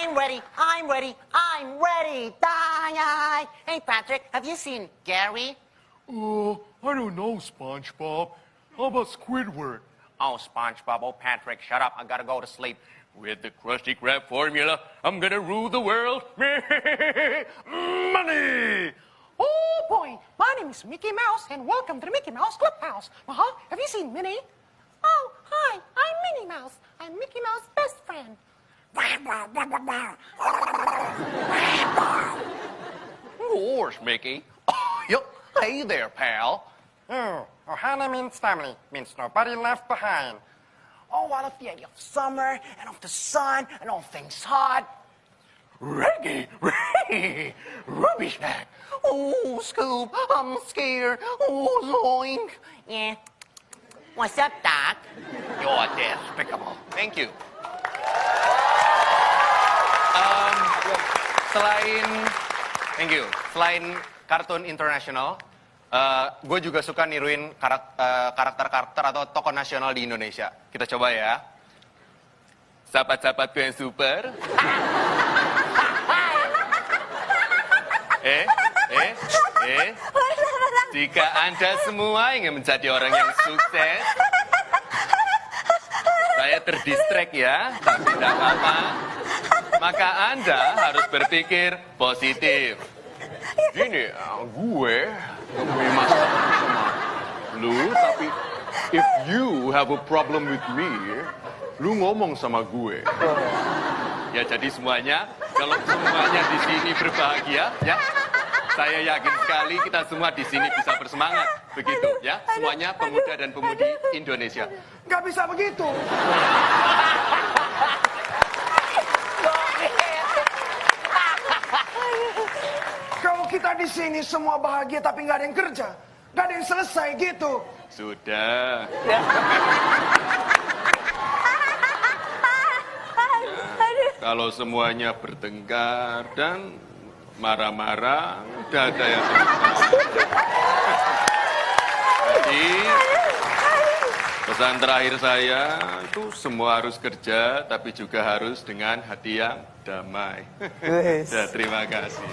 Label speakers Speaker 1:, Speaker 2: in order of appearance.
Speaker 1: I'm ready. I'm ready. I'm ready. Die. Hey, Patrick, have you seen Gary?
Speaker 2: I don't know, SpongeBob. How about Squidward?
Speaker 3: Oh, SpongeBob. Oh, Patrick, shut up. I gotta go to sleep. With the Krusty Krab formula, I'm gonna rule the world. Money!
Speaker 1: Oh, boy. My name is Mickey Mouse, and welcome to the Mickey Mouse Clubhouse. Have you seen Minnie? Oh, hi. I'm Minnie Mouse. I'm Mickey Mouse's best friend.
Speaker 3: Gosh, Mickey. Oh, yep. Hey there, pal.
Speaker 4: Ohana means family, means nobody left behind.
Speaker 1: Oh, I love the idea of summer and of the sun and all things hot.
Speaker 3: Reggie, rubbish bag. Oh, Scoop, I'm scared. Oh, Zoink.
Speaker 1: Yeah. What's up, Doc?
Speaker 3: You're despicable. Thank you. Selain kartun internasional, gue juga suka niruin karakter-karakter atau tokoh nasional di Indonesia. Kita coba ya. Sahabat-sahabatku yang super. Jika Anda semua ingin menjadi orang yang sukses, saya terdistract ya, tapi tidak apa-apa. Maka Anda harus berpikir positif. Gini, gue gak punya masalah sama lu, tapi if you have a problem with me, lu ngomong sama gue. Ya jadi semuanya, kalau semuanya di sini berbahagia, ya saya yakin sekali kita semua di sini bisa bersemangat. Begitu ya, semuanya pemuda dan pemudi Indonesia.
Speaker 4: Nggak bisa begitu. Kalau kita di sini semua bahagia tapi nggak ada yang kerja, nggak ada yang selesai gitu.
Speaker 3: Sudah. Kalau semuanya bertengkar dan marah-marah, udah ada yang selesai. Jadi, pesan terakhir saya itu semua harus kerja, tapi juga harus dengan hati yang damai. Ya, terima kasih.